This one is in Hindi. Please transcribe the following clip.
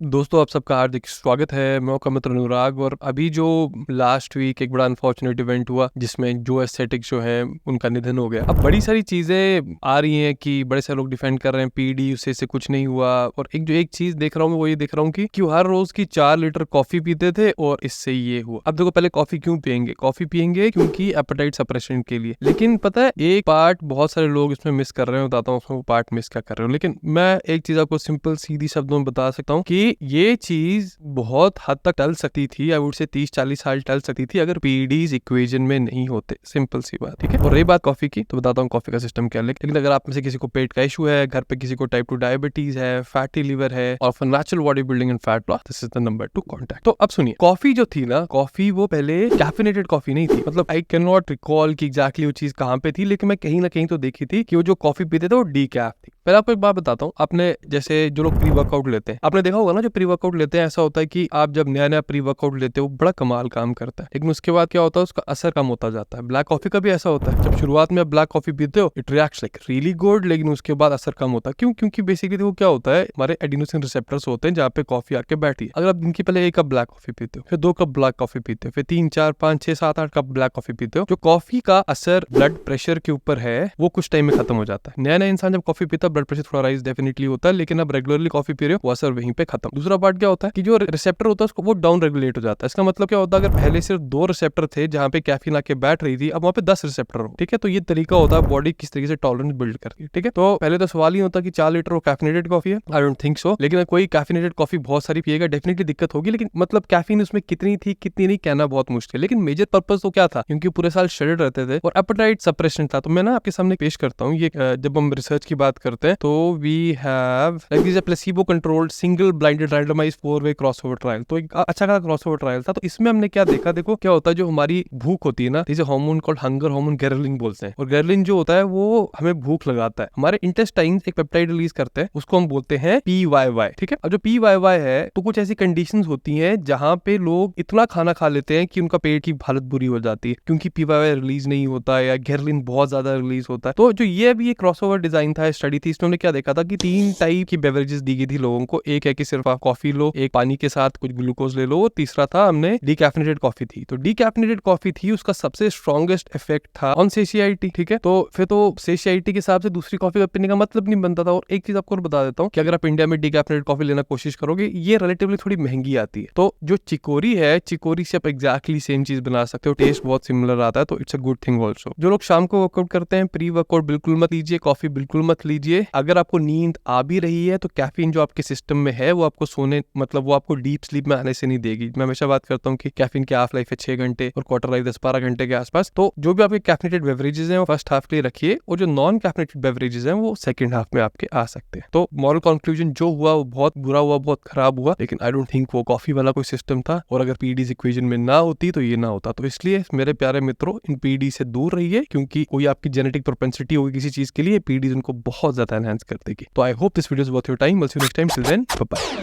दोस्तों आप सबका हार्दिक स्वागत है। मैं आपका मित्र अनुराग। और अभी जो लास्ट वीक एक बड़ा अनफॉर्चुनेट इवेंट हुआ जिसमें जो एस्थेटिक जो है उनका निधन हो गया। अब बड़ी सारी चीजें आ रही हैं कि बड़े सारे लोग डिफेंड कर रहे हैं पीडी उससे कुछ नहीं हुआ। और एक चीज देख रहा हूँ मैं, वो ये देख रहा हूँ कि हर रोज की 4 लीटर कॉफी पीते थे और इससे ये हुआ। अब देखो, पहले कॉफी क्यों पियेंगे? कॉफी पियेंगे क्योंकि एपेटाइट सप्रेशन के लिए। लेकिन पता है एक पार्ट बहुत सारे लोग इसमें मिस कर रहे हैं, बताता हूँ उसमें वो पार्ट मिस क्या कर रहे हो। लेकिन मैं एक चीज आपको सिंपल सीधी शब्दों में बता सकता हूँ कि ये चीज बहुत हद तक टल सकती थी। आई वुड से 30-40 साल टल सकती थी अगर पीडीज इक्वेशन में नहीं होते। सिंपल सी बात, ठीक है। और रही बात कॉफी की, तो बताता हूँ कॉफी का सिस्टम क्या है। लेकिन अगर आप में से किसी को पेट का इशू है, घर पे किसी को टाइप 2 डायबिटीज है, फैटी लिवर है, और for natural body building and fat loss, this is the number two contact. तो अब सुनिए, कॉफी जो थी ना, कॉफी वो पहले कैफिनेटेड कॉफी नहीं थी। मतलब आई कैन नॉट रिकॉल कि एग्जैक्टली वो चीज कहाँ पे थी, लेकिन मैं कहीं ना कहीं तो देखी थी कि वो जो कॉफी पीते थे वो डीकैफ थी। पहले आपको एक बात बताता हूँ, आपने जैसे जो लोग प्री वर्कआउट लेते हैं, आपने देखा होगा ना, जो प्री वर्कआउट लेते हैं ऐसा होता है कि आप जब नया नया प्री वर्कआउट लेते हो बड़ा कमाल काम करता है, लेकिन उसके बाद क्या होता है, उसका असर कम होता जाता है। ब्लैक कॉफी का भी ऐसा होता है, जब शुरुआत में आप ब्लैक कॉफी पीते हो it reacts like really good, लेकिन उसके बाद असर कम होता है। क्यों? क्योंकि बेसिकली देखो क्या होता है, हमारे एडिनोसिन रिसेप्टर्स होते हैं जहाँ पे कॉफी आके बैठी है। अगर आप दिन की पहले 1 कप ब्लैक कॉफी पीते हो, फिर 2 कप ब्लैक कॉफी पीते हो, फिर 3, 4, 5, 6, 7, 8 कप ब्लैक कॉफी पीते हो, जो कॉफी का असर ब्लड प्रेशर के ऊपर है वो कुछ टाइम में खत्म हो जाता है। नया नया इंसान जब कॉफी पीता है ब्लड प्रेशर थोड़ा राइज डेफिनेटली होता है, लेकिन अब रेगुलरली कॉफी पी रहे हो वो असर वहीं पे खत्म। दूसरा पार्ट क्या होता है कि जो रिसेप्टर होता है उसको वो डाउन रेगुलेट हो जाता है। इसका मतलब क्या होता है, अगर पहले सिर्फ 2 रिसेप्टर थे जहाँ पे कैफीन आके बैठ रही थी, अब वहाँ पे 10 रिसेप्टर हो, ठीक है। तो ये तरीका होता है बॉडी किस तरीके से टॉलरेंस बिल्ड करती है, ठीक है। तो पहले तो सवाल ही होता है कि 4 लीटर वो कैफिनेटेड कॉफी है, आई डोंट थिंक सो। लेकिन कोई कैफिनेटेड कॉफी बहुत सारी पिएगा डेफिनेटली दिक्कत होगी, लेकिन मतलब कैफीन उसमें कितनी थी कितनी नहीं कहना बहुत मुश्किल। लेकिन मेजर पर्पस तो क्या था, क्योंकि पूरे साल शेडेड रहते थे और एपेटाइट सप्रेशन था। तो मैं ना आपके सामने पेश करता हूँ ये, जब हम रिसर्च की बात करते हैं तो we have like this placebo controlled single blinded randomised 4-वे क्रॉसओवर ट्रायल। तो एक अच्छा खासा क्रॉसओवर ट्रायल था। तो इसमें हमने क्या देखा, देखो क्या होता है, जो हमारी भूख होती है ना, जैसे hormone called hunger hormone ghrelin बोलते हैं, और ग्रेलिन जो होता है वो हमें भूख लगाता है। हमारे इंटेस्टाइन्स एक पेप्टाइड रिलीज करते हैं, उसको हम बोलते हैं PYY, ठीक है। अब जो PYY है तो कुछ ऐसी कंडीशंस होती हैं जहां पे लोग इतना खाना खा लेते हैं कि उनका पेट की हालत बुरी हो जाती है, क्योंकि PYY रिलीज नहीं होता है या ग्रेलिन बहुत ज्यादा रिलीज होता है। तो जो ये भी एक क्रॉसओवर डिजाइन था, स्टडी थी, इसमें हमने क्या देखा था कि 3 टाइप की बेवरेजेस दी गई थी लोगों को। एक है कि सिर्फ आप कॉफी लो, एक पानी के साथ कुछ ग्लूकोज ले लो, तीसरा था हमने डीकैफिनेटेड कॉफी थी। तो डीकैफिनेटेड कॉफी थी, उसका सबसे स्ट्रॉन्गेस्ट इफेक्ट था ऑन सेशियाइटी, ठीक है। तो फिर तो सेशियाइटी के हिसाब से दूसरी कॉफी का पीने का मतलब नहीं बनता था। और एक चीज आपको बता देता हूँ कि अगर आप इंडिया में डीकैफिनेटेड कॉफी लेना कोशिश करोगे, ये रिलेटिवली थोड़ी महंगी आती है। तो जो चिकोरी है, चिकोरी से आप एग्जैक्टली सेम चीज बना सकते हो, टेस्ट बहुत सिमिलर आता है, तो it's a good thing also. जो लोग शाम को वर्कआउट करते हैं, प्री वर्कआउट बिल्कुल मत लीजिए, कॉफी बिल्कुल मत लीजिए। अगर आपको नींद आ भी रही है तो कैफीन जो आपके सिस्टम में है वो आपको सोने, मतलब वो आपको डीप स्लीप में आने से नहीं देगी। मैं हमेशा बात करता हूँ कि कैफीन की हाफ लाइफ है 6 घंटे और क्वार्टर लाइफ 10-12 घंटे के आसपास। तो जो भी आपके कैफिनेटेड बेवरेजेस हैं वो फर्स्ट हाफ के लिए रखिए, और जो नॉन कैफिनेटेड बेवरेजेस हैं वो सेकंड हाफ में आपके आ सकते हैं। तो मॉरल कंक्लूजन जो हुआ वो बहुत बुरा हुआ, बहुत खराब हुआ, लेकिन आई डोंट थिंक वो कॉफी वाला कोई सिस्टम था। और अगर पीडीज इक्वेशन में ना होती तो ये ना होता। तो इसलिए मेरे प्यारे मित्रों, इन पीडी से दूर रहिए, क्योंकि कोई आपकी जेनेटिक प्रोपेंसिटी होगी किसी चीज के लिए, पीडीज उनको बहुत ज्यादा एनहांस कर देगी। तो I hope this video is worth your time. Will see you next time. Till then, bye bye.